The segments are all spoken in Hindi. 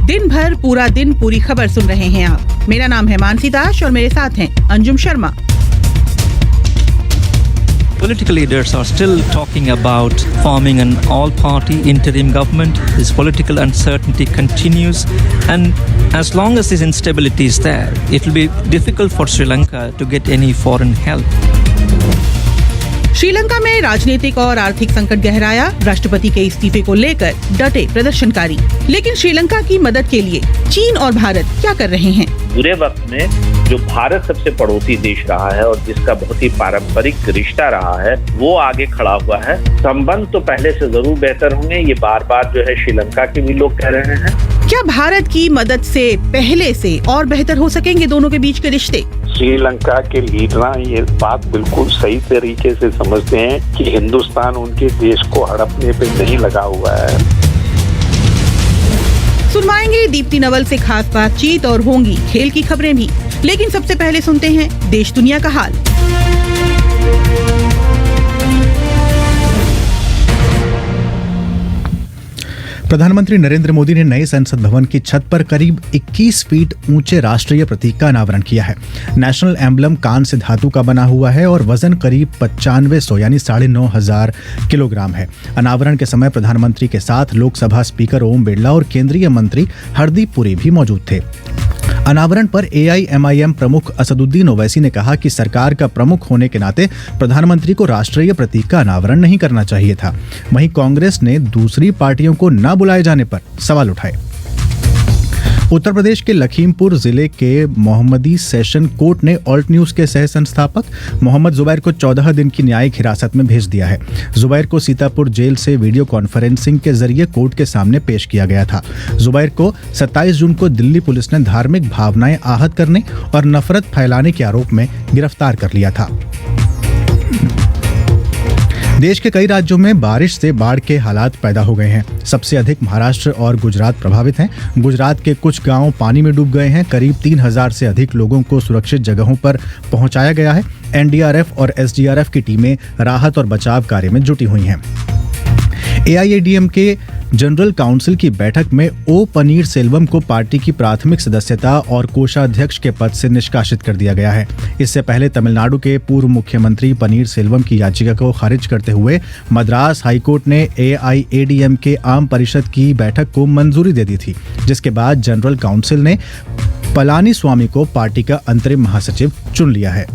दिन भर पूरा दिन पूरी खबर सुन रहे हैं आप। मेरा नाम है मानसी दास और मेरे साथ हैं Anjum Sharma. Political leaders are still talking about forming an all-party interim government. This political uncertainty continues, and as long as this instability is there, it will be difficult for Sri Lanka to get any foreign help. Sri Lanka में राजनीतिक और आर्थिक संकट गहराया। राष्ट्रपति के इस्तीफे को लेकर डटे प्रदर्शनकारी। लेकिन श्रीलंका की मदद के लिए चीन और भारत क्या कर रहे हैं? बुरे वक्त में जो भारत सबसे पड़ोसी देश रहा है और जिसका बहुत ही पारंपरिक रिश्ता रहा है, वो आगे खड़ा हुआ है। संबंध तो पहले से जरूर बेहतर होंगे, ये बार बार जो है श्रीलंका के भी लोग कह रहे हैं। क्या भारत की मदद से पहले से और बेहतर हो सकेंगे दोनों के बीच के रिश्ते? श्रीलंका के लीडर ये बात बिल्कुल सही तरीके से समझते हैं कि हिंदुस्तान उनके देश को हड़पने पे नहीं लगा हुआ है। सुनवाएंगे दीप्ति नवल से खास बातचीत और होंगी खेल की खबरें भी। लेकिन सबसे पहले सुनते हैं देश दुनिया का हाल। प्रधानमंत्री नरेंद्र मोदी ने नए संसद भवन की छत पर करीब 21 फीट ऊंचे राष्ट्रीय प्रतीक का अनावरण किया है। नेशनल एम्बलम कांस्य धातु का बना हुआ है और वजन करीब 9500 यानी 9,500 किलोग्राम है। अनावरण के समय प्रधानमंत्री के साथ लोकसभा स्पीकर ओम बिरला और केंद्रीय मंत्री हरदीप पुरी भी मौजूद थे। अनावरण पर AIMIM प्रमुख असदुद्दीन ओवैसी ने कहा कि सरकार का प्रमुख होने के नाते प्रधानमंत्री को राष्ट्रीय प्रतीक का अनावरण नहीं करना चाहिए था। वहीं कांग्रेस ने दूसरी पार्टियों को न बुलाए जाने पर सवाल उठाए। उत्तर प्रदेश के लखीमपुर जिले के मोहम्मदी सेशन कोर्ट ने ऑल्ट न्यूज के सह संस्थापक मोहम्मद जुबैर को 14 दिन की न्यायिक हिरासत में भेज दिया है। जुबैर को सीतापुर जेल से वीडियो कॉन्फ्रेंसिंग के जरिए कोर्ट के सामने पेश किया गया था। जुबैर को 27 जून को दिल्ली पुलिस ने धार्मिक भावनाएं आहत करने और नफरत फैलाने के आरोप में गिरफ्तार कर लिया था। देश के कई राज्यों में बारिश से बाढ़ के हालात पैदा हो गए हैं। सबसे अधिक महाराष्ट्र और गुजरात प्रभावित हैं। गुजरात के कुछ गांव पानी में डूब गए हैं। करीब 3000 से अधिक लोगों को सुरक्षित जगहों पर पहुंचाया गया है। NDRF और SDRF की टीमें राहत और बचाव कार्य में जुटी हुई हैं। AIADM के जनरल काउंसिल की बैठक में O पनीरसेल्वम को पार्टी की प्राथमिक सदस्यता और कोषाध्यक्ष के पद से निष्कासित कर दिया गया है। इससे पहले तमिलनाडु के पूर्व मुख्यमंत्री पनीरसेल्वम की याचिका को खारिज करते हुए मद्रास हाईकोर्ट ने AIADM के आम परिषद की बैठक को मंजूरी दे दी थी, जिसके बाद जनरल काउंसिल ने पलानीस्वामी को पार्टी का अंतरिम महासचिव चुन लिया है।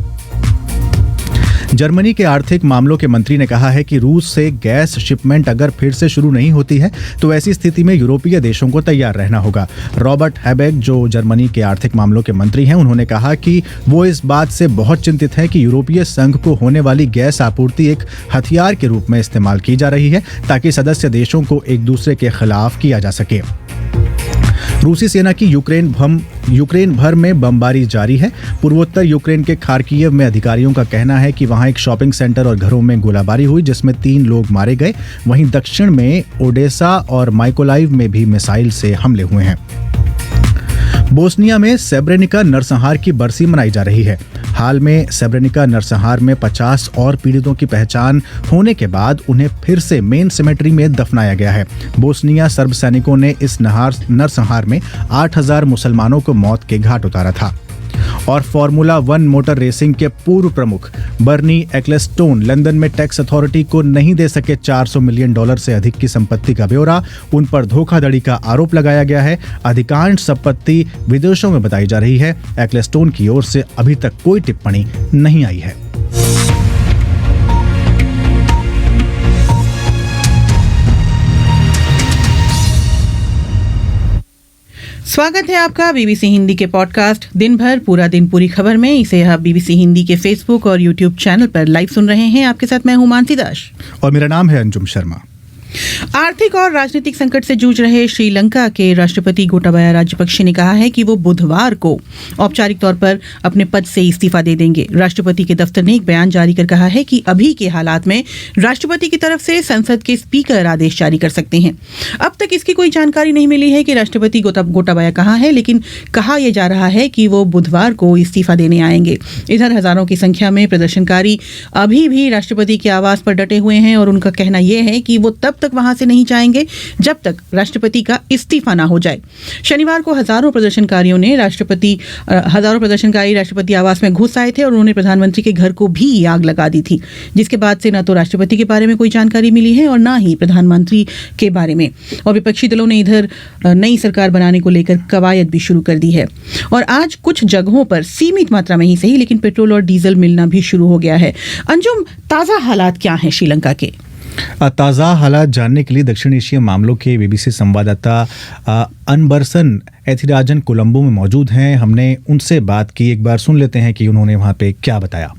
जर्मनी के आर्थिक मामलों के मंत्री ने कहा है कि रूस से गैस शिपमेंट अगर फिर से शुरू नहीं होती है तो ऐसी स्थिति में यूरोपीय देशों को तैयार रहना होगा। रॉबर्ट हैबेक, जो जर्मनी के आर्थिक मामलों के मंत्री हैं, उन्होंने कहा कि वो इस बात से बहुत चिंतित है कि यूरोपीय संघ को होने वाली गैस आपूर्ति एक हथियार के रूप में इस्तेमाल की जा रही है ताकि सदस्य देशों को एक दूसरे के खिलाफ किया जा सके। रूसी सेना की यूक्रेन भर में बमबारी जारी है। पूर्वोत्तर यूक्रेन के खार्किव में अधिकारियों का कहना है कि वहां एक शॉपिंग सेंटर और घरों में गोलाबारी हुई, जिसमें 3 लोग मारे गए। वहीं दक्षिण में ओडेसा और माइकोलाइव में भी मिसाइल से हमले हुए हैं। बोस्निया में सेब्रेनिका नरसंहार की बरसी मनाई जा रही है। हाल में सेब्रेनिका नरसंहार में 50 और पीड़ितों की पहचान होने के बाद उन्हें फिर से मेन सिमेट्री में दफनाया गया है। बोस्निया सर्ब सैनिकों ने इस नरसंहार में 8000 मुसलमानों को मौत के घाट उतारा था। और फॉर्मूला 1 मोटर रेसिंग के पूर्व प्रमुख बर्नी एक्लेस्टोन लंदन में टैक्स अथॉरिटी को नहीं दे सके $400 मिलियन से अधिक की संपत्ति का ब्यौरा। उन पर धोखाधड़ी का आरोप लगाया गया है। अधिकांश संपत्ति विदेशों में बताई जा रही है। एक्लेस्टोन की ओर से अभी तक कोई टिप्पणी नहीं आई है। स्वागत है आपका BBC हिंदी के पॉडकास्ट दिन भर पूरा दिन पूरी खबर में। इसे आप BBC हिंदी के फेसबुक और यूट्यूब चैनल पर लाइव सुन रहे हैं। आपके साथ मैं हूं मानसी दास और मेरा नाम है अंजुम शर्मा। आर्थिक और राजनीतिक संकट से जूझ रहे श्रीलंका के राष्ट्रपति गोटाबाया राजपक्षे ने कहा है कि वो बुधवार को औपचारिक तौर पर अपने पद से इस्तीफा दे देंगे। राष्ट्रपति के दफ्तर ने एक बयान जारी कर कहा है कि अभी के हालात में राष्ट्रपति की तरफ से संसद के स्पीकर आदेश जारी कर सकते हैं। अब तक इसकी कोई जानकारी नहीं मिली है कि राष्ट्रपति गोटाबाया कहाँ है, लेकिन कहा यह जा रहा है कि वो बुधवार को इस्तीफा देने आएंगे। इधर हजारों की संख्या में प्रदर्शनकारी अभी भी राष्ट्रपति के आवास पर डटे हुए हैं और उनका कहना यह है कि वो तब तक वहां से नहीं जाएंगे जब तक राष्ट्रपति का इस्तीफा ना हो जाए। शनिवार को हजारों प्रदर्शनकारी राष्ट्रपति आवास में घुस आए थे और उन्होंने प्रधानमंत्री के घर को भी आग लगा दी थी, जिसके बाद से न तो राष्ट्रपति के बारे में कोई जानकारी मिली है और न ही प्रधानमंत्री के बारे में। और विपक्षी दलों ने इधर नई सरकार बनाने को लेकर कवायद भी शुरू कर दी है और आज कुछ जगहों पर सीमित मात्रा में ही सही लेकिन पेट्रोल और डीजल मिलना भी शुरू हो गया है। अंजुम, ताजा हालात क्या हैं श्रीलंका के? ताज़ा हालात जानने के लिए दक्षिण एशिया मामलों के बीबीसी संवाददाता अनबरसन एथिराजन कोलंबो में मौजूद हैं। हमने उनसे बात की, एक बार सुन लेते हैं कि उन्होंने वहाँ पे क्या बताया।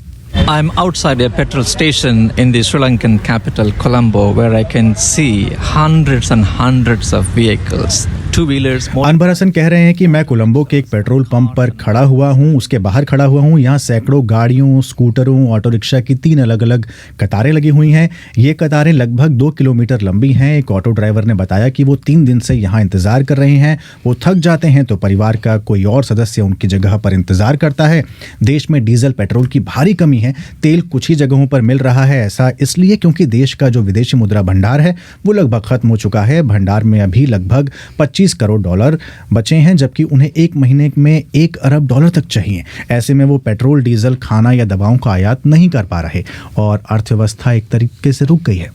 I'm outside a petrol station in the Sri Lankan capital Colombo where I can see hundreds and hundreds of vehicles, two-wheelers. अनबरसन कह रहे हैं कि मैं कोलंबो के एक पेट्रोल पंप पर खड़ा हुआ हूं, उसके बाहर खड़ा हुआ हूं। यहाँ सैकड़ों गाड़ियों, स्कूटरों, ऑटो रिक्शा की 3 अलग अलग कतारें लगी हुई हैं। ये कतारें लगभग 2 किलोमीटर लंबी हैं। एक ऑटो ड्राइवर ने बताया कि वो 3 दिन से यहाँ इंतजार कर रहे हैं। वो थक जाते हैं तो परिवार का कोई और सदस्य उनकी जगह पर इंतजार करता है। देश में डीजल पेट्रोल की भारी कमी है। तेल कुछ ही जगहों पर मिल रहा है, ऐसा इसलिए क्योंकि देश का जो विदेशी मुद्रा भंडार है वो लगभग खत्म हो चुका है। भंडार में अभी लगभग 25 करोड़ डॉलर बचे हैं, जबकि उन्हें 1 महीने में 1 अरब डॉलर तक चाहिए। ऐसे में वो पेट्रोल, डीजल, खाना या दवाओं का आयात नहीं कर पा रहे और अर्थव्यवस्था एक तरीके से रुक गई है।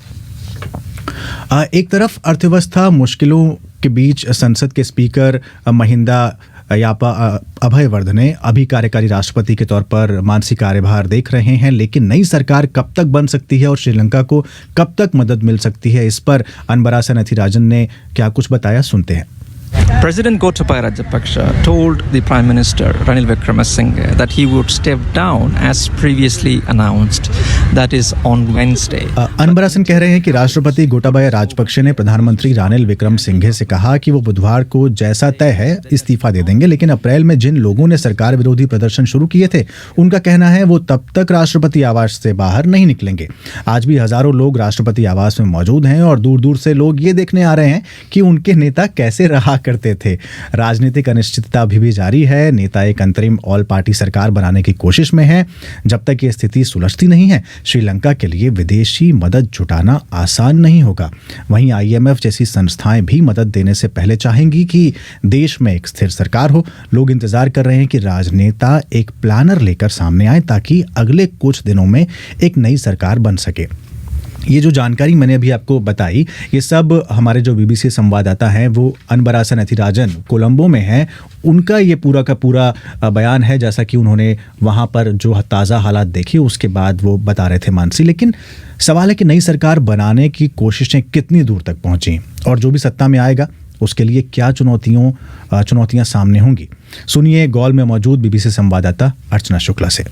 एक तरफ अर्थव्यवस्था मुश्किलों के बीच संसद के स्पीकर महिंदा यापा अभयवर्धने अभी कार्यकारी राष्ट्रपति के तौर पर मानसिक कार्यभार देख रहे हैं, लेकिन नई सरकार कब तक बन सकती है और श्रीलंका को कब तक मदद मिल सकती है, इस पर अनबरासन एथिराजन ने क्या कुछ बताया, सुनते हैं। President Gotabaya Rajapaksa told the Prime Minister Ranil Wickremesinghe that he would step down as previously announced, that is on Wednesday. अनबरासन कह रहे हैं कि राष्ट्रपति गोटाबाया राजपक्षे ने प्रधानमंत्री रानिल विक्रमसिंघे से कहा कि वो बुधवार को जैसा तय है इस्तीफा दे देंगे, लेकिन अप्रैल में जिन लोगों ने सरकार विरोधी प्रदर्शन शुरू किए थे उनका कहना है वो तब तक राष्ट्रपति आवास से बाहर नहीं निकलेंगे। आज भी हजारों लोग राष्ट्रपति आवास में मौजूद हैं और दूर दूर से लोग ये देखने आ रहे हैं कि उनके नेता कैसे रहा करते थे। राजनीतिक अनिश्चितता अभी भी जारी है। नेता एक अंतरिम ऑल पार्टी सरकार बनाने की कोशिश में है। जब तक ये स्थिति सुलझती नहीं है, श्रीलंका के लिए विदेशी मदद जुटाना आसान नहीं होगा। वहीं IMF जैसी संस्थाएं भी मदद देने से पहले चाहेंगी कि देश में एक स्थिर सरकार हो। लोग इंतजार कर रहे हैं कि राजनेता एक प्लानर लेकर सामने आए ताकि अगले कुछ दिनों में एक नई सरकार बन सके। ये जो जानकारी मैंने अभी आपको बताई, ये सब हमारे जो BBC संवाददाता हैं वो अनबरासन एथिराजन कोलंबो में हैं, उनका ये पूरा का पूरा बयान है, जैसा कि उन्होंने वहाँ पर जो ताज़ा हालात देखे उसके बाद वो बता रहे थे मानसी। लेकिन सवाल है कि नई सरकार बनाने की कोशिशें कितनी दूर तक पहुँची और जो भी सत्ता में आएगा उसके लिए क्या चुनौतियाँ सामने होंगी। सुनिए गौल में मौजूद BBC संवाददाता अर्चना शुक्ला से।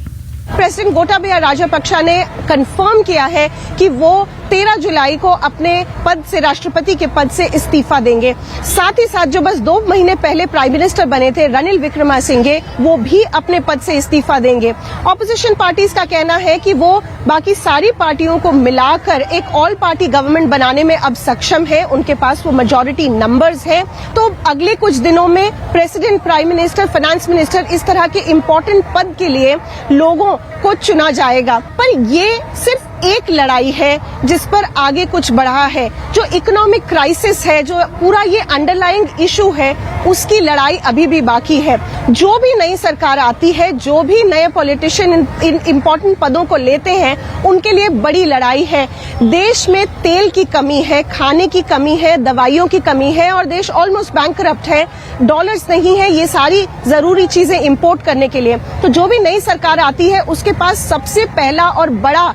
प्रेसिडेंट गोटाबाया राजपक्षा ने कंफर्म किया है कि वो 13 जुलाई को अपने पद से, राष्ट्रपति के पद से इस्तीफा देंगे। साथ ही साथ जो बस 2 महीने पहले प्राइम मिनिस्टर बने थे रनिल विक्रमसिंघे, वो भी अपने पद से इस्तीफा देंगे। ऑपोजिशन पार्टीज का कहना है कि वो बाकी सारी पार्टियों को मिलाकर एक ऑल पार्टी गवर्नमेंट बनाने में अब सक्षम है, उनके पास वो मेजॉरिटी नंबर्स हैं। तो अगले कुछ दिनों में president, prime minister, finance minister, इस तरह के इंपॉर्टेंट पद के लिए लोगों को चुना जाएगा। पर ये सिर्फ एक लड़ाई है जिस पर आगे कुछ बढ़ा है। जो इकोनॉमिक क्राइसिस है, जो पूरा ये अंडरलाइंग इशू है, उसकी लड़ाई अभी भी बाकी है। जो भी नई सरकार आती है, जो भी नए पॉलिटिशियन इन इम्पोर्टेंट पदों को लेते हैं, उनके लिए बड़ी लड़ाई है। देश में तेल की कमी है, खाने की कमी है, दवाइयों की कमी है और देश ऑलमोस्ट बैंकरप्ट है। डॉलर्स नहीं है ये सारी जरूरी चीजें इंपोर्ट करने के लिए। तो जो भी नई सरकार आती है उसके पास सबसे पहला और बड़ा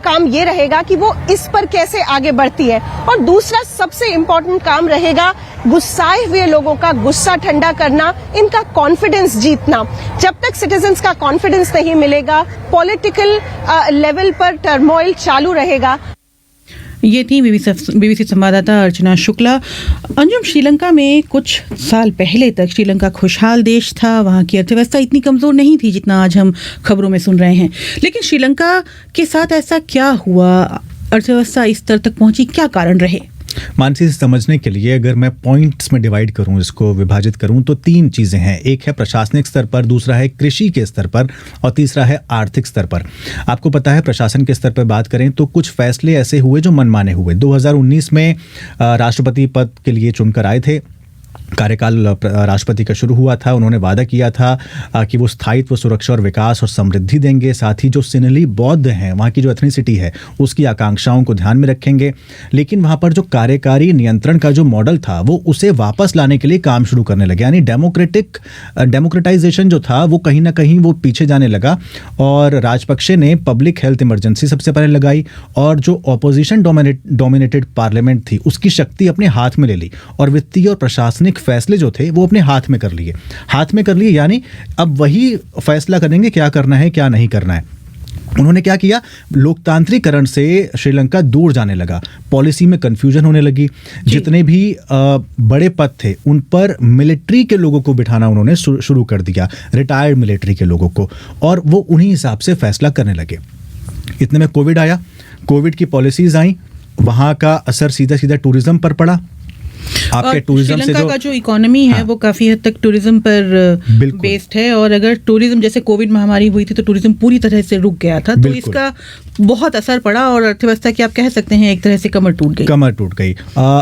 काम ये रहेगा कि वो इस पर कैसे आगे बढ़ती है। और दूसरा सबसे इम्पोर्टेंट काम रहेगा गुस्साए हुए लोगों का गुस्सा ठंडा करना, इनका कॉन्फिडेंस जीतना। जब तक सिटीजन्स का कॉन्फिडेंस नहीं मिलेगा, पॉलिटिकल लेवल पर टर्मोइल चालू रहेगा। ये थी BBC संवाददाता अर्चना शुक्ला। अंजुम, श्रीलंका में कुछ साल पहले तक श्रीलंका खुशहाल देश था। वहाँ की अर्थव्यवस्था इतनी कमज़ोर नहीं थी जितना आज हम खबरों में सुन रहे हैं। लेकिन श्रीलंका के साथ ऐसा क्या हुआ, अर्थव्यवस्था इस स्तर तक पहुंची, क्या कारण रहे? मानसी, समझने के लिए अगर मैं पॉइंट्स में डिवाइड करूं, इसको विभाजित करूं, तो 3 चीजें हैं। एक है प्रशासनिक स्तर पर, दूसरा है कृषि के स्तर पर और तीसरा है आर्थिक स्तर पर। आपको पता है, प्रशासन के स्तर पर बात करें तो कुछ फैसले ऐसे हुए जो मनमाने हुए। 2019 में राष्ट्रपति पद के लिए चुनकर आए थे, कार्यकाल राष्ट्रपति का शुरू हुआ था। उन्होंने वादा किया था कि वो स्थायित्व, सुरक्षा और विकास और समृद्धि देंगे। साथ ही जो सिनली बौद्ध हैं, वहाँ की जो एथनिसिटी है, उसकी आकांक्षाओं को ध्यान में रखेंगे। लेकिन वहाँ पर जो कार्यकारी नियंत्रण का जो मॉडल था, वो उसे वापस लाने के लिए काम शुरू करने लगे। यानी डेमोक्रेटाइजेशन जो था वो कहीं ना कहीं वो पीछे जाने लगा और राजपक्षे ने पब्लिक हेल्थ इमरजेंसी सबसे पहले लगाई और जो ऑपोजिशन डोमिनेटेड पार्लियामेंट थी उसकी शक्ति अपने हाथ में ले ली और वित्तीय और प्रशासनिक फैसले जो थे वो अपने हाथ में कर लिए। यानी अब वही फैसला करेंगे क्या करना है क्या नहीं करना है। उन्होंने क्या किया, लोकतांत्रिकरण से श्रीलंका दूर जाने लगा, पॉलिसी में कंफ्यूजन होने लगी। जितने भी बड़े पद थे उन पर मिलिट्री के लोगों को बिठाना उन्होंने शुरू कर दिया, रिटायर्ड मिलिट्री के लोगों को, और वो उन्हीं हिसाब से फैसला करने लगे। इतने में कोविड आया, कोविड की पॉलिसीज आई, वहां का असर सीधा सीधा टूरिज्म पर पड़ा। आपके टूरिज्म से श्रीलंका का जो इकोनॉमी है वो काफी हद तक टूरिज्म पर बेस्ड है, और अगर टूरिज्म, जैसे कोविड महामारी हुई थी तो टूरिज्म पूरी तरह से रुक गया था, तो इसका बहुत असर पड़ा और अर्थव्यवस्था की आप कह सकते हैं एक तरह से कमर टूट गई।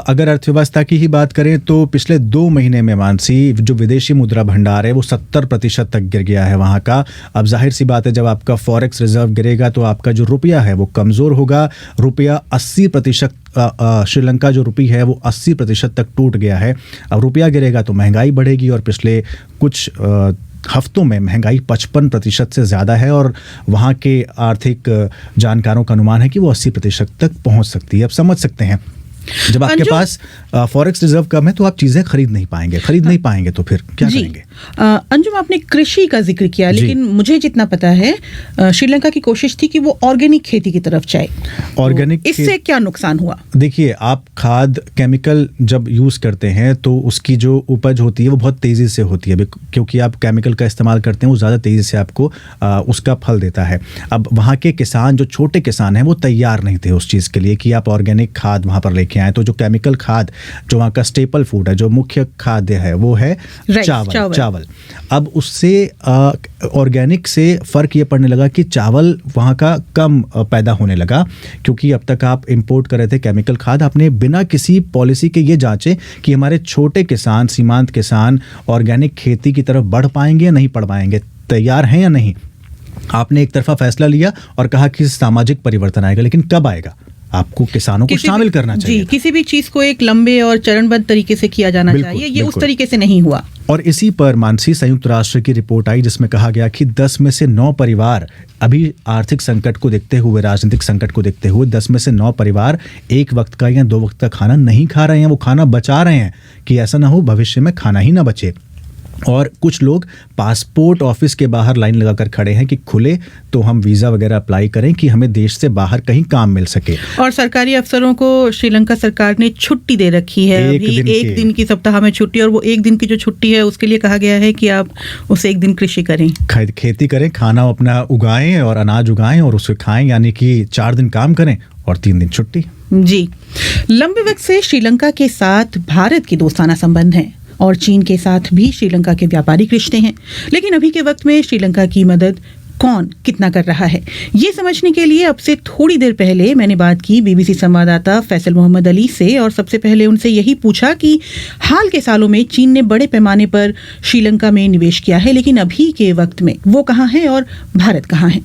अगर अर्थव्यवस्था की ही बात करें तो पिछले 2 महीने में मानसी जो विदेशी मुद्रा भंडार है वो 70% तक गिर गया है वहाँ का। अब जाहिर सी बात है, जब आपका फॉरेक्स रिजर्व गिरेगा तो आपका जो रुपया है वो कमज़ोर होगा। रुपया 80%, श्रीलंका जो रुपी है वो 80% तक टूट गया है। अब रुपया गिरेगा तो महंगाई बढ़ेगी और पिछले कुछ हफ्तों में महंगाई 55% से ज़्यादा है और वहाँ के आर्थिक जानकारों का अनुमान है कि वो 80% तक पहुँच सकती है। अब समझ सकते हैं, जब आपके पास फॉरेक्स रिजर्व कम है तो आप चीजें खरीद नहीं पाएंगे तो फिर क्या करेंगे। अंजुम, आपने कृषि का जिक्र किया, लेकिन मुझे जितना पता है श्रीलंका की कोशिश थी कि वो ऑर्गेनिक खेती की तरफ जाए। ऑर्गेनिक इससे क्या नुकसान हुआ? देखिए, आप खाद केमिकल जब यूज करते हैं तो उसकी जो उपज होती है वो बहुत तेजी से होती है, क्योंकि आप केमिकल का इस्तेमाल करते हैं वो ज्यादा तेजी से आपको उसका फल देता है। अब वहाँ के किसान, जो छोटे किसान हैं, वो तैयार नहीं थे उस चीज के लिए कि आप ऑर्गेनिक खाद वहां पर लेके आए। तो जो केमिकल खाद, जो वहाँ का स्टेपल फूड है, जो मुख्य खाद्य है, वो है चावल। अब उससे ऑर्गेनिक से फर्क ये पड़ने लगा कि चावल वहाँ का कम पैदा होने लगा, क्योंकि अब तक आप इंपोर्ट कर रहे थे केमिकल खाद। आपने बिना किसी पॉलिसी के ये जांचे कि हमारे छोटे किसान, सीमांत किसान ऑर्गेनिक खेती की तरफ बढ़ पाएंगे या नहीं बढ़ पाएंगे, तैयार हैं या नहीं। आपने एक तरफा फैसला लिया और कहा कि सामाजिक परिवर्तन आएगा, लेकिन कब आएगा? आपको किसानों को शामिल करना चाहिए। किसी भी चीज को एक लंबे और चरणबद्ध तरीके से किया जाना चाहिए, ये उस तरीके से नहीं हुआ। और इसी पर मानसी संयुक्त राष्ट्र की रिपोर्ट आई जिसमें कहा गया कि 10 में से 9 परिवार अभी आर्थिक संकट को देखते हुए, राजनीतिक संकट को देखते हुए 10 में से 9 परिवार एक वक्त का या 2 वक्त का खाना नहीं खा रहे हैं, वो खाना बचा रहे हैं कि ऐसा ना हो भविष्य में खाना ही ना बचे। और कुछ लोग पासपोर्ट ऑफिस के बाहर लाइन लगाकर खड़े हैं कि खुले तो हम वीज़ा वगैरह अप्लाई करें कि हमें देश से बाहर कहीं काम मिल सके। और सरकारी अफसरों को श्रीलंका सरकार ने छुट्टी दे रखी है, एक दिन की सप्ताह में छुट्टी, और वो एक दिन की जो छुट्टी है उसके लिए कहा गया है कि आप उसे एक दिन कृषि करें, खेती करें, खाना अपना उगाएं और अनाज उगाएं और उसे खाएं, यानी कि 4 दिन काम करें और 3 दिन छुट्टी। जी, लंबे वक्त से श्रीलंका के साथ भारत के दोस्ताना संबंध हैं और चीन के साथ भी श्रीलंका के व्यापारिक रिश्ते हैं, लेकिन अभी के वक्त में श्रीलंका की मदद कौन कितना कर रहा है, ये समझने के लिए अब से थोड़ी देर पहले मैंने बात की बीबीसी संवाददाता फैसल मोहम्मद अली से, और सबसे पहले उनसे यही पूछा कि हाल के सालों में चीन ने बड़े पैमाने पर श्रीलंका में निवेश किया है, लेकिन अभी के वक्त में वो कहाँ है और भारत कहाँ है।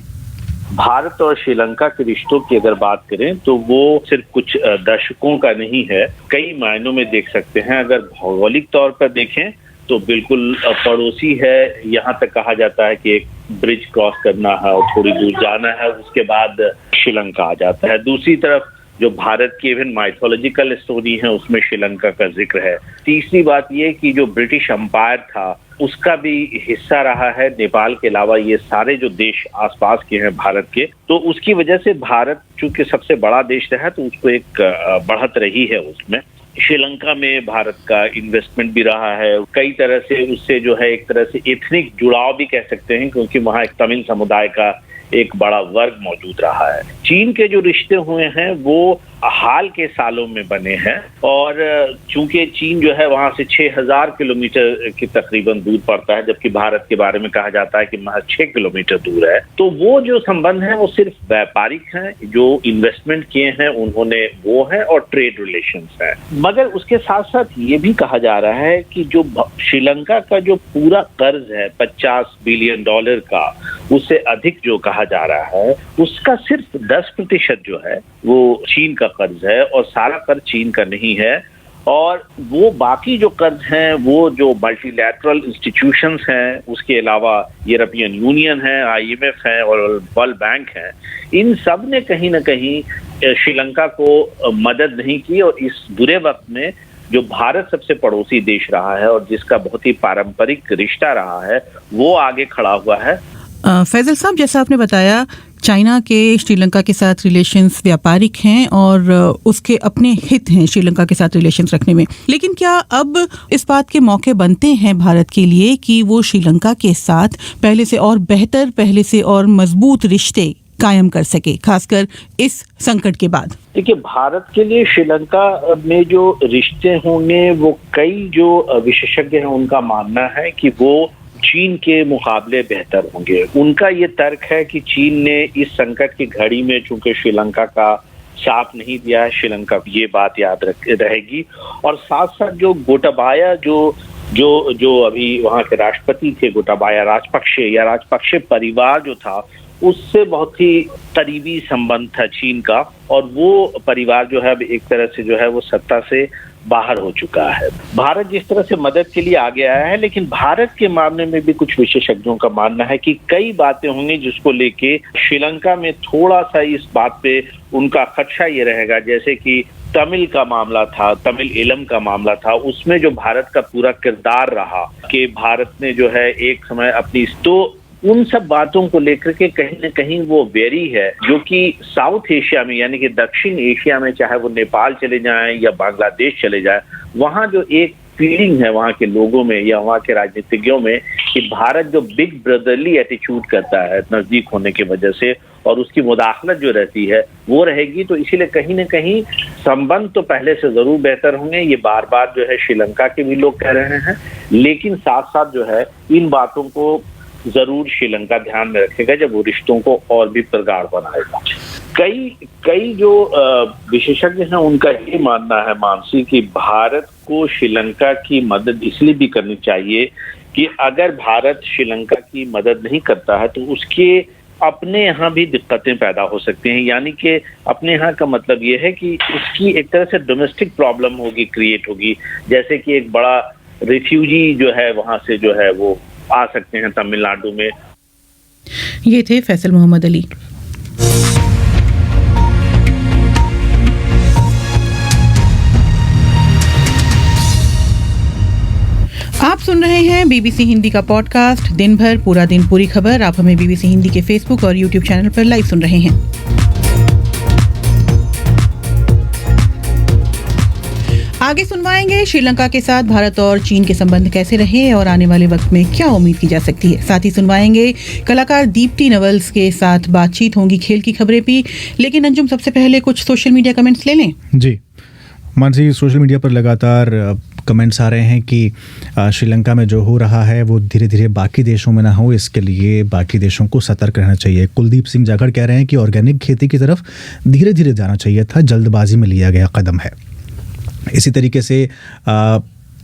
भारत और श्रीलंका के रिश्तों की अगर बात करें तो वो सिर्फ कुछ दशकों का नहीं है, कई मायनों में देख सकते हैं। अगर भौगोलिक तौर पर देखें तो बिल्कुल पड़ोसी है। यहाँ तक कहा जाता है कि एक ब्रिज क्रॉस करना है और थोड़ी दूर जाना है, उसके बाद श्रीलंका आ जाता है। दूसरी तरफ जो भारत की इवन माइथोलॉजिकल स्टोरी है उसमें श्रीलंका का जिक्र है। तीसरी बात ये कि जो ब्रिटिश एम्पायर था उसका भी हिस्सा रहा है नेपाल के अलावा ये सारे जो देश आसपास के हैं भारत के, तो उसकी वजह से भारत चूंकि सबसे बड़ा देश रहा तो उसको एक बढ़त रही है उसमें। श्रीलंका में भारत का इन्वेस्टमेंट भी रहा है, कई तरह से उससे जो है एक तरह से एथनिक जुड़ाव भी कह सकते हैं, क्योंकि वहाँ एक तमिल समुदाय का एक बड़ा वर्ग मौजूद रहा है। चीन के जो रिश्ते हुए हैं वो हाल के सालों में बने हैं और चूंकि चीन जो है वहां से 6000 किलोमीटर की तकरीबन दूर पड़ता है, जबकि भारत के बारे में कहा जाता है कि महज 6 किलोमीटर दूर है। तो वो जो संबंध है वो सिर्फ व्यापारिक हैं, जो इन्वेस्टमेंट किए हैं उन्होंने वो है और ट्रेड रिलेशंस है। मगर उसके साथ साथ ये भी कहा जा रहा है कि जो श्रीलंका का जो पूरा कर्ज है $50 बिलियन का, उससे अधिक जो कहा जा रहा है उसका सिर्फ 10% जो है वो चीन का कर्ज है और सारा कर्ज चीन का नहीं है। और वो बाकी जो कर्ज हैं वो जो मल्टीलैटरल इंस्टीट्यूशंस हैं, उसके अलावा यूरोपियन यूनियन है, IMF है और वर्ल्ड बैंक है, इन सब ने कहीं ना कहीं श्रीलंका को मदद नहीं की। और इस बुरे वक्त में जो भारत सबसे पड़ोसी देश रहा है और जिसका बहुत ही पारंपरिक रिश्ता रहा है वो आगे खड़ा हुआ है। फैजल साहब, जैसा आपने बताया चाइना के श्रीलंका के साथ रिलेशंस व्यापारिक हैं और उसके अपने हित हैं श्रीलंका के साथ रिलेशंस रखने में, लेकिन क्या अब इस बात के मौके बनते हैं भारत के लिए कि वो श्रीलंका के साथ पहले से और बेहतर, पहले से और मजबूत रिश्ते कायम कर सके, खासकर इस संकट के बाद? देखिए, भारत के लिए श्रीलंका में जो रिश्ते होंगे वो कई जो विशेषज्ञ हैं उनका मानना है कि वो चीन के मुकाबले बेहतर होंगे। उनका ये तर्क है कि चीन ने इस संकट की घड़ी में चूंकि श्रीलंका का साथ नहीं दिया है, श्रीलंका ये बात याद रहेगी। और साथ साथ जो गोटाबाया जो अभी वहाँ के राष्ट्रपति थे, गोटाबाया राजपक्षे परिवार जो था उससे बहुत ही करीबी संबंध था चीन का, और वो परिवार जो है अब एक तरह से जो है वो सत्ता से बाहर हो चुका है। भारत जिस तरह से मदद के लिए आगे आया है, लेकिन भारत के मामले में भी कुछ विशेषज्ञों का मानना है कि कई बातें होंगी जिसको लेके श्रीलंका में थोड़ा सा इस बात पे उनका खदशा ये रहेगा। जैसे कि तमिल का मामला था, तमिल इलम का मामला था, उसमें जो भारत का पूरा किरदार रहा कि भारत ने जो है एक समय अपनी, तो उन सब बातों को लेकर के कहीं न कहीं वो वेरी है जो कि साउथ एशिया में यानी कि दक्षिण एशिया में, चाहे वो नेपाल चले जाएं या बांग्लादेश चले जाएं, वहाँ जो एक फीलिंग है वहाँ के लोगों में या वहाँ के राजनीतिज्ञों में कि भारत जो बिग ब्रदरली एटीट्यूड करता है नजदीक होने की वजह से और उसकी मुदाखलत जो रहती है वो रहेगी। तो इसीलिए कहीं न कहीं संबंध तो पहले से जरूर बेहतर होंगे, ये बार बार जो है श्रीलंका के भी लोग कह रहे हैं, लेकिन साथ साथ जो है इन बातों को जरूर श्रीलंका ध्यान में रखेगा जब वो रिश्तों को और भी प्रगाढ़ बनाएगा। कई जो विशेषज्ञ हैं उनका ये मानना है, मानसी, कि भारत को श्रीलंका की मदद इसलिए भी करनी चाहिए कि अगर भारत श्रीलंका की मदद नहीं करता है तो उसके अपने यहाँ भी दिक्कतें पैदा हो सकती हैं। यानी कि अपने यहाँ का मतलब ये है कि उसकी एक तरह से डोमेस्टिक प्रॉब्लम होगी, क्रिएट होगी, जैसे कि एक बड़ा रिफ्यूजी जो है वहां से जो है वो आ सकते हैं तमिलनाडु में। ये थे फैसल मोहम्मद अली। आप सुन रहे हैं BBC हिंदी का पॉडकास्ट दिन भर पूरा दिन पूरी खबर। आप हमें BBC हिंदी के फेसबुक और YouTube चैनल पर लाइव सुन रहे हैं। आगे सुनवाएंगे श्रीलंका के साथ भारत और चीन के संबंध कैसे रहे और आने वाले वक्त में क्या उम्मीद की जा सकती है। साथ ही सुनवाएंगे कलाकार दीप्ति नवल्स के साथ बातचीत होंगी, खेल की खबरें भी। लेकिन अंजुम, सबसे पहले कुछ सोशल मीडिया कमेंट्स ले लें। जी मानसी, सोशल मीडिया पर लगातार कमेंट्स आ रहे हैं कि श्रीलंका में जो हो रहा है वो धीरे धीरे बाकी देशों में ना हो, इसके लिए बाकी देशों को सतर्क रहना चाहिए। कुलदीप सिंह जाखड़ कह रहे हैं कि ऑर्गेनिक खेती की तरफ धीरे धीरे जाना चाहिए था, जल्दबाजी में लिया गया कदम है। इसी तरीके से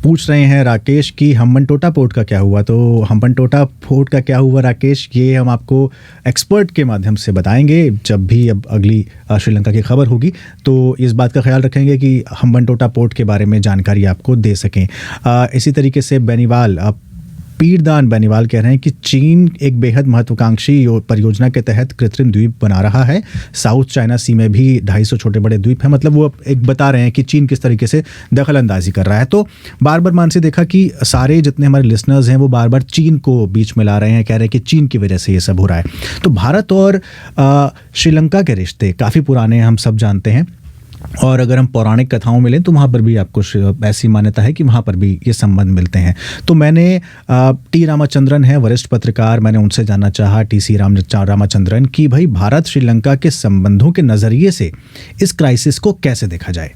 पूछ रहे हैं राकेश की हम्बनटोटा पोर्ट का क्या हुआ। तो हम्बनटोटा पोर्ट का क्या हुआ राकेश, ये हम आपको एक्सपर्ट के माध्यम से बताएंगे जब भी अब अगली श्रीलंका की खबर होगी, तो इस बात का ख्याल रखेंगे कि हम्बनटोटा पोर्ट के बारे में जानकारी आपको दे सकें। इसी तरीके से बेनीवाल पीरदान बेनीवाल कह रहे हैं कि चीन एक बेहद महत्वाकांक्षी परियोजना के तहत कृत्रिम द्वीप बना रहा है। साउथ चाइना सी में भी 250 छोटे बड़े द्वीप हैं। मतलब वो एक बता रहे हैं कि चीन किस तरीके से दखल अंदाजी कर रहा है। तो बार बार मान से देखा कि सारे जितने हमारे लिसनर्स हैं वो बार बार चीन को बीच में ला रहे हैं, कह रहे हैं कि चीन की वजह से ये सब हो रहा है। तो भारत और श्रीलंका के रिश्ते काफ़ी पुराने हैं, हम सब जानते हैं। और अगर हम पौराणिक कथाओं में लें तो वहाँ पर भी आपको ऐसी मान्यता है कि वहाँ पर भी ये संबंध मिलते हैं। तो मैंने टी रामाचंद्रन है वरिष्ठ पत्रकार, मैंने उनसे जानना चाहा टी.सी. रामाचंद्रन कि भाई भारत श्रीलंका के संबंधों के नज़रिए से इस क्राइसिस को कैसे देखा जाए।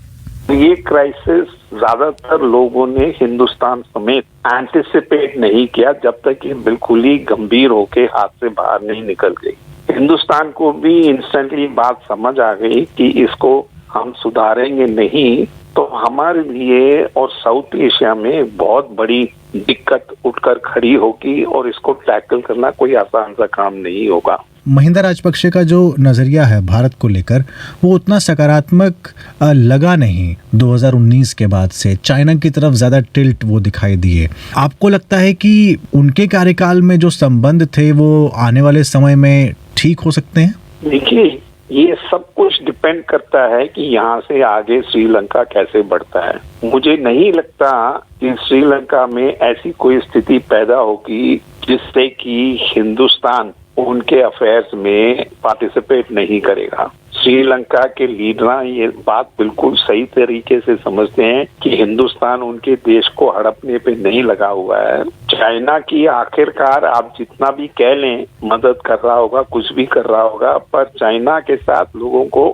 ये क्राइसिस ज्यादातर लोगों ने हिंदुस्तान समेत एंटिसिपेट नहीं किया जब तक ये बिल्कुल ही गंभीर होके हाथ से बाहर नहीं निकल गई। हिंदुस्तान को भी इंस्टेंटली बात समझ आ गई कि इसको हम सुधारेंगे नहीं तो हमारे लिए और साउथ एशिया में बहुत बड़ी दिक्कत उठकर खड़ी होगी और इसको टैकल करना कोई आसान सा काम नहीं होगा। महिंदा राजपक्षे का जो नजरिया है भारत को लेकर वो उतना सकारात्मक लगा नहीं 2019 के बाद से। चाइना की तरफ ज्यादा टिल्ट वो दिखाई दिए। आपको लगता है कि उनके कार्यकाल में जो संबंध थे वो आने वाले समय में ठीक हो सकते हैं? देखिए, ये सब कुछ डिपेंड करता है कि यहाँ से आगे श्रीलंका कैसे बढ़ता है। मुझे नहीं लगता कि श्रीलंका में ऐसी कोई स्थिति पैदा होगी जिससे कि हिंदुस्तान उनके अफेयर्स में पार्टिसिपेट नहीं करेगा। श्रीलंका के लीडर ये बात बिल्कुल सही तरीके से समझते हैं कि हिंदुस्तान उनके देश को हड़पने पे नहीं लगा हुआ है। चाइना की आखिरकार आप जितना भी कह लें मदद कर रहा होगा, कुछ भी कर रहा होगा, पर चाइना के साथ लोगों को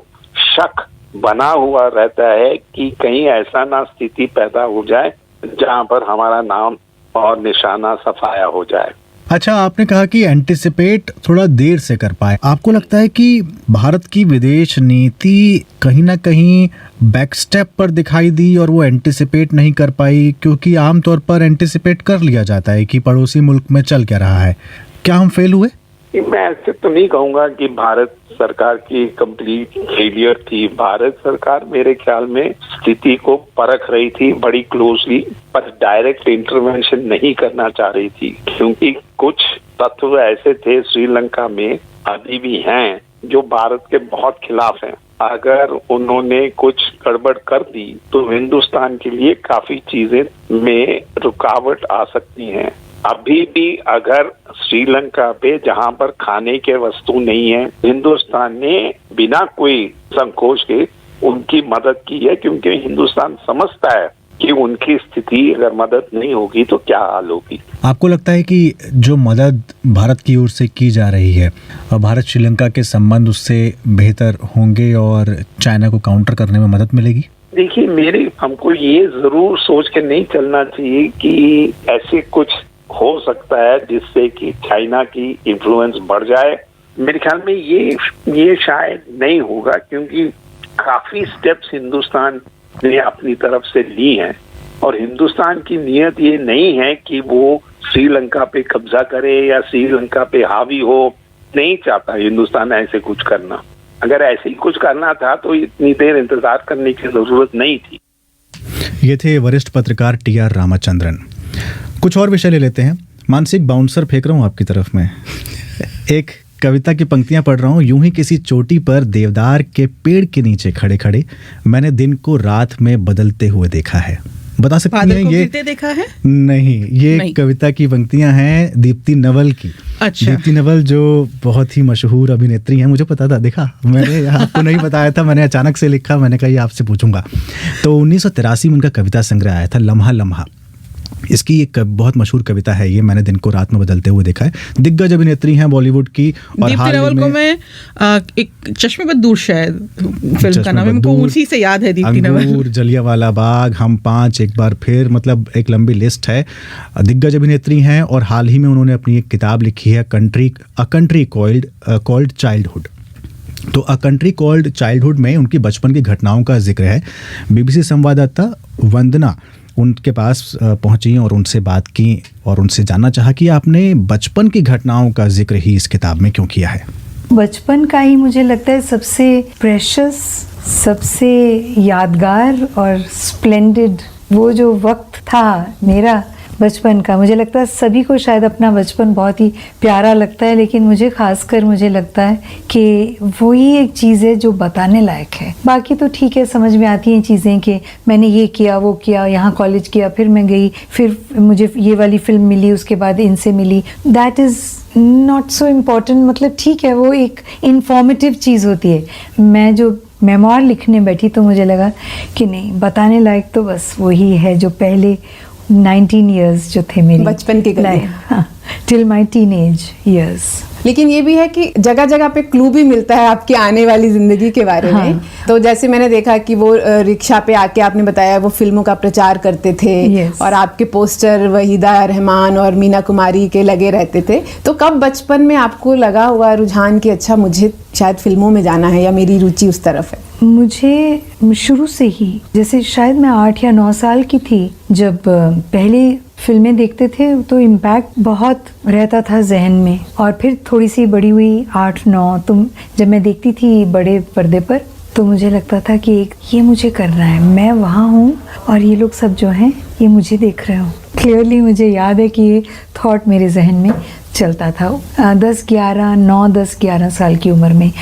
शक बना हुआ रहता है कि कहीं ऐसा ना स्थिति पैदा हो जाए जहां पर हमारा नाम और निशाना सफाया हो जाए। अच्छा, आपने कहा कि एंटिसिपेट थोड़ा देर से कर पाए। आपको लगता है कि भारत की विदेश नीति कहीं ना कहीं बैकस्टेप पर दिखाई दी और वो एंटिसिपेट नहीं कर पाई? क्योंकि आमतौर पर एंटिसिपेट कर लिया जाता है कि पड़ोसी मुल्क में चल क्या रहा है। क्या हम फेल हुए? मैं ऐसे तो नहीं कहूंगा कि भारत सरकार की कंप्लीट फेलियर थी। भारत सरकार मेरे ख्याल में स्थिति को परख रही थी बड़ी क्लोजली, पर डायरेक्ट इंटरवेंशन नहीं करना चाह रही थी क्योंकि कुछ तत्व ऐसे थे श्रीलंका में, अभी भी हैं, जो भारत के बहुत खिलाफ हैं। अगर उन्होंने कुछ गड़बड़ कर दी तो हिंदुस्तान के लिए काफी चीजें में रुकावट आ सकती हैं। अभी भी अगर श्रीलंका पे जहां पर खाने के वस्तु नहीं है, हिंदुस्तान ने बिना कोई संकोच के उनकी मदद की है क्योंकि हिंदुस्तान समझता है कि उनकी स्थिति अगर मदद नहीं होगी तो क्या हाल होगी। आपको लगता है कि जो मदद भारत की ओर से की जा रही है और भारत श्रीलंका के संबंध उससे बेहतर होंगे और चाइना को काउंटर करने में मदद मिलेगी? देखिए, हमको ये जरूर सोच के नहीं चलना चाहिए कि ऐसे कुछ हो सकता है जिससे कि चाइना की इन्फ्लुएंस बढ़ जाए। मेरे ख्याल में ये शायद नहीं होगा क्योंकि काफी स्टेप्स हिंदुस्तान ने अपनी तरफ से ली हैं और हिंदुस्तान की नीयत ये नहीं है कि वो श्रीलंका पे कब्जा करे या श्रीलंका पे हावी हो। नहीं चाहता हिंदुस्तान ऐसे कुछ करना। अगर ऐसे ही कुछ करना था तो इतनी देर इंतजार करने की जरूरत नहीं थी। ये थे वरिष्ठ पत्रकार टी.आर. रामाचंद्रन। कुछ और विषय ले लेते हैं। मानसिक बाउंसर फेंक रहा हूँ आपकी तरफ में। एक कविता की पंक्तियां पढ़ रहा हूँ। यूं ही किसी चोटी पर देवदार के पेड़ के नीचे खड़े खड़े मैंने दिन को रात में बदलते हुए देखा है। बता सकती हैं ये देखा है? नहीं, ये कविता की पंक्तियां हैं दीप्ति नवल की। अच्छा। दीप्ति नवल जो बहुत ही मशहूर अभिनेत्री हैं, मुझे पता था, देखा मैंने आपको नहीं बताया था, मैंने अचानक से लिखा, मैंने कहा ये आपसे पूछूंगा। तो 1983 में उनका कविता संग्रह आया था लम्हा लम्हा। इसकी एक बहुत मशहूर कविता है ये, मैंने दिन को रात में बदलते हुए देखा है। दिग्गज अभिनेत्री हैं बॉलीवुड की। और दीप्ति नवल को मैं एक चश्मे पर दूर शायद फिल्म का नाम है, मुझको उसी से याद है दीप्ति नवल। अंगूर, जलियांवाला बाग, हम पांच, एक बार फिर, मतलब एक लंबी लिस्ट है। दिग्गज अभिनेत्री हैं और हाल ही में उन्होंने अपनी एक किताब लिखी है अ कंट्री कॉल्ड चाइल्डहुड। तो अ कंट्री कॉल्ड चाइल्डहुड में उनकी बचपन की घटनाओं का जिक्र है। बीबीसी संवाददाता वंदना उनके पास पहुंची और उनसे बात की और उनसे जानना चाहा कि आपने बचपन की घटनाओं का जिक्र ही इस किताब में क्यों किया है। बचपन का ही मुझे लगता है सबसे प्रेशियस, सबसे यादगार और स्प्लेंडेड वो जो वक्त था मेरा बचपन का। मुझे लगता है सभी को शायद अपना बचपन बहुत ही प्यारा लगता है, लेकिन मुझे खासकर मुझे लगता है कि वो ही एक चीज़ है जो बताने लायक है। बाकी तो ठीक है, समझ में आती हैं चीज़ें कि मैंने ये किया, वो किया, यहाँ कॉलेज किया, फिर मैं गई, फिर मुझे ये वाली फिल्म मिली, उसके बाद इनसे मिली। That is not so important. मतलब ठीक है, वो एक इंफॉर्मेटिव चीज़ होती है। मैं जो मेमोir लिखने बैठी तो मुझे लगा कि नहीं, बताने लायक तो बस वही है जो पहले 19 years जो थे मेरी बचपन के करियर। हाँ, टिल माय टीनेज years। लेकिन ये भी है कि जगह जगह पे क्लू भी मिलता है आपकी आने वाली जिंदगी के बारे में। हाँ। तो जैसे मैंने देखा कि वो रिक्शा पे आके आपने बताया वो फिल्मों का प्रचार करते थे। Yes। और आपके पोस्टर वहीदा रहमान और मीना कुमारी के लगे रहते थे। तो कब बचपन में आपको लगा हुआ रुझान कि अच्छा मुझे शायद फिल्मों में जाना है या मेरी रुचि उस तरफ है? मुझे शुरू से ही, जैसे शायद मैं 8 या 9 साल की थी जब पहले फिल्में देखते थे तो इम्पैक्ट बहुत रहता था जहन में। और फिर थोड़ी सी बड़ी हुई 8-9, तो जब मैं देखती थी बड़े पर्दे पर तो मुझे लगता था कि ये मुझे करना है, मैं वहाँ हूँ और ये लोग सब जो हैं ये मुझे देख रहे हो। क्लियरली मुझे याद है कि ये थॉट मेरे जहन में चलता था 9-10-11 साल की उम्र में।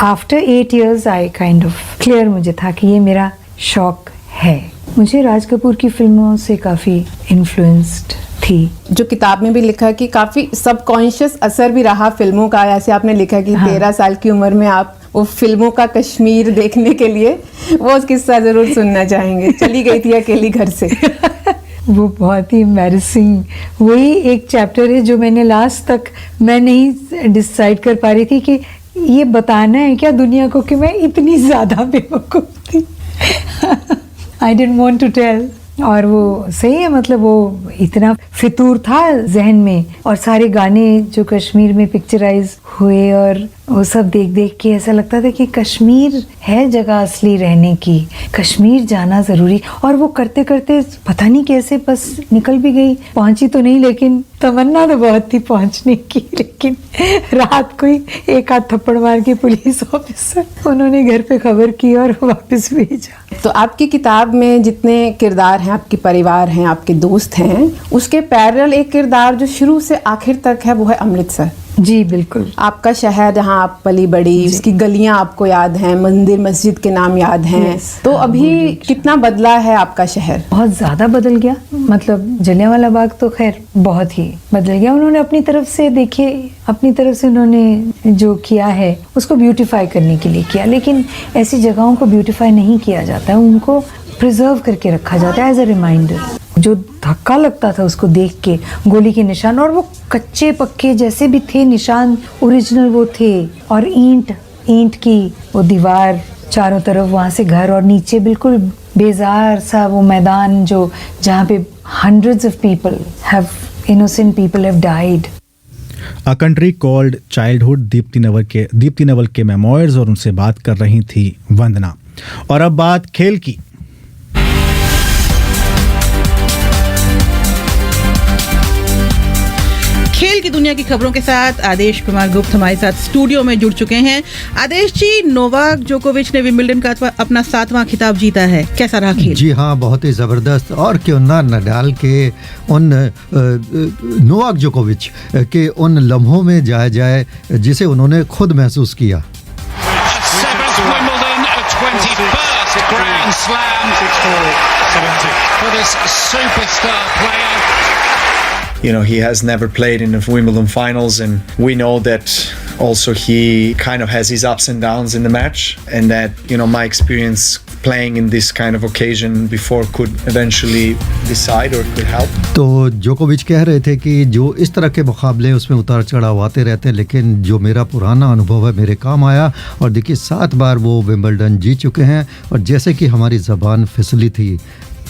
After 8 years I kind of clear मुझे था कि ये मेरा शौक है। मुझे राज कपूर की फिल्मों से काफ़ी इन्फ्लुएंस्ड थी। जो किताब में भी लिखा कि काफी सबकॉन्शियस असर भी रहा फिल्मों का। ऐसे आपने लिखा कि हाँ। 13 साल की उम्र में आप वो फिल्मों का कश्मीर देखने के लिए वो किस्सा जरूर सुनना चाहेंगे। चली गई थी अकेली घर से। वो बहुत ही एम्बैरेसिंग, वही एक चैप्टर है जो मैंने लास्ट तक मैं नहीं डिसाइड कर पा रही थी कि ये बताना है क्या दुनिया को कि मैं इतनी ज़्यादा बेवकूफ़ थी। I didn't want to tell. और वो सही है, मतलब वो इतना फितूर था जहन में। और सारे गाने जो कश्मीर में पिक्चराइज हुए और वो सब देख देख के ऐसा लगता था कि कश्मीर है जगह असली रहने की, कश्मीर जाना ज़रूरी। और वो करते करते पता नहीं कैसे बस निकल भी गई, पहुंची तो नहीं लेकिन तमन्ना तो बहुत थी पहुंचने की। लेकिन रात को ही एक आध थप्पड़ मार के पुलिस ऑफिसर उन्होंने घर पे खबर की और वापस भेजा। तो आपकी किताब में जितने किरदार हैं, आपके परिवार हैं, आपके दोस्त हैं, उसके पैरेलल एक किरदार जो शुरू से आखिर तक है वो है अमृतसर। जी बिल्कुल। आपका शहर जहाँ आप पली बड़ी, उसकी गलियां आपको याद हैं, मंदिर मस्जिद के नाम याद हैं। Yes, तो हाँ, अभी कितना बदला है आपका शहर? बहुत ज़्यादा बदल गया। मतलब जलियांवाला बाग तो खैर बहुत ही बदल गया। उन्होंने अपनी तरफ से देखिए, अपनी तरफ से उन्होंने जो किया है उसको ब्यूटीफाई करने के लिए किया, लेकिन ऐसी जगहों को ब्यूटीफाई नहीं किया जाता है, उनको प्रिजर्व करके रखा जाता है एज अ रिमाइंडर। जो धक्का लगता था उसको देख के, गोली के निशान, और वो कच्चे पक्के जैसे भी थे निशान ओरिजिनल वो थे। और ईंट की वो दीवार, चारों तरफ वहाँ से घर, और नीचे बिल्कुल बेजार सा वो मैदान जो जहाँ पे hundreds of people have, innocent people have died। A country called childhood Deepti Naval के मेमोयर्स, और उनसे बात कर रही थी वंदना। और अब बात खेल की। खेल की दुनिया की खबरों के साथ आदेश कुमार गुप्त हमारे साथ स्टूडियो में जुड़ चुके हैं। आदेश जी, नोवाक जोकोविच ने विंबलडन का अपना 7वां खिताब जीता है, कैसा रहा खेल? जी हाँ, बहुत ही ज़बरदस्त। और क्यों ना नडाल के उन नोवाक जोकोविच के उन लम्हों में जाया जाए जिसे उन्होंने खुद महसूस किया। You know, he has never played in the Wimbledon finals, and we know that also he kind of has his ups and downs in the match, and that, you know, my experience playing in this kind of occasion before could eventually decide or could help. तो जोकोविच कह रहे थे कि जो इस तरह के मुकाबले उसमें उतार चढ़ाव आते रहते हैं, लेकिन जो मेरा पुराना अनुभव है मेरे काम आया। और देखिए 7 बार वो विंबलडन जीत चुके हैं। और जैसे कि हमारी ज़बान फिसली थी,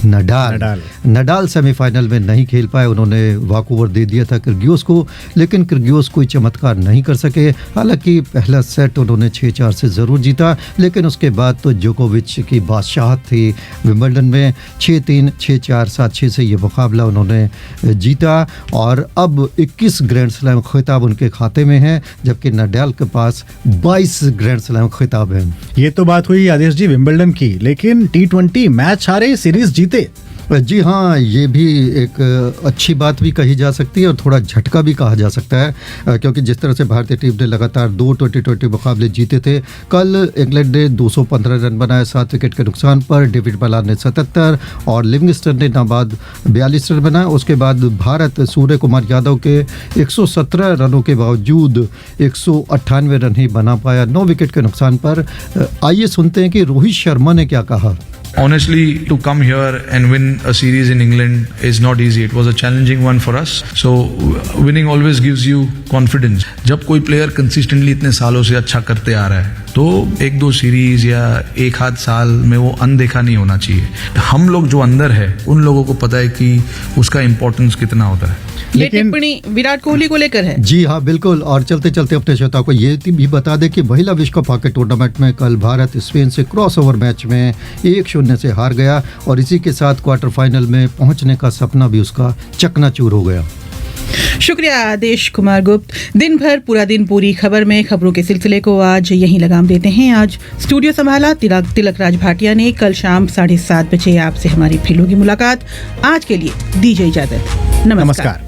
नडाल सेमीफाइनल में नहीं खेल पाए, उन्होंने वॉकओवर दे दिया था किर्गियोस को, लेकिन किर्गियोस कोई चमत्कार नहीं कर सके। हालांकि पहला सेट उन्होंने 6-4 से ज़रूर जीता, लेकिन उसके बाद तो जोकोविच की बादशाहत थी विंबलडन में। 6-3, 6-4, 7-6 से ये मुकाबला उन्होंने जीता। और अब 21 ग्रैंड स्लैम खिताब उनके खाते में हैं, जबकि नडाल के पास 22 ग्रैंड स्लैम खिताब हैं। ये तो बात हुई आदेश जी विंबलडन की, लेकिन T20 मैच हारे, सीरीज जीते, जी हाँ, ये भी एक अच्छी बात भी कही जा सकती है और थोड़ा झटका भी कहा जा सकता है, क्योंकि जिस तरह से भारतीय टीम ने लगातार 2 T20 मुकाबले जीते थे। कल इंग्लैंड ने 215 रन बनाए 7 विकेट के नुकसान पर, डेविड मलान ने 77 और लिविंगस्टन ने नाबाद 42 रन बनाए। उसके बाद भारत सूर्य कुमार यादव के 117 रनों के बावजूद 198 रन ही बना पाया 9 विकेट के नुकसान पर। आइए सुनते हैं कि रोहित शर्मा ने क्या कहा। Honestly, to come here and win a series in England is not easy. It was a challenging one for us. So winning always gives you confidence. जब कोई प्लेयर कंसिस्टेंटली इतने सालों से अच्छा करते आ रहा है तो 1-2 सीरीज या 1 आध साल में वो अनदेखा नहीं होना चाहिए। हम लोग जो अंदर है उन लोगों को पता है कि उसका इम्पोर्टेंस कितना होता है। ये टिप्पणी विराट कोहली को लेकर है। जी हाँ, बिल्कुल। और चलते चलते अपने श्रोताओं को ये भी बता दें कि महिला विश्व कप हॉकी टूर्नामेंट में कल भारत स्पेन से क्रॉसओवर मैच में 1-0 से हार गया और इसी के साथ क्वार्टर फाइनल में पहुंचने का सपना भी उसका चकनाचूर हो गया। शुक्रिया आदेश कुमार गुप्त। दिन भर पूरा दिन पूरी खबर में खबरों के सिलसिले को आज यहीं लगाम देते हैं। आज स्टूडियो संभाला तिलक राज भाटिया ने। कल शाम 7:30 बजे आपसे हमारी फिर होगी मुलाकात। आज के लिए दीजिए इजाजत। नमस्कार।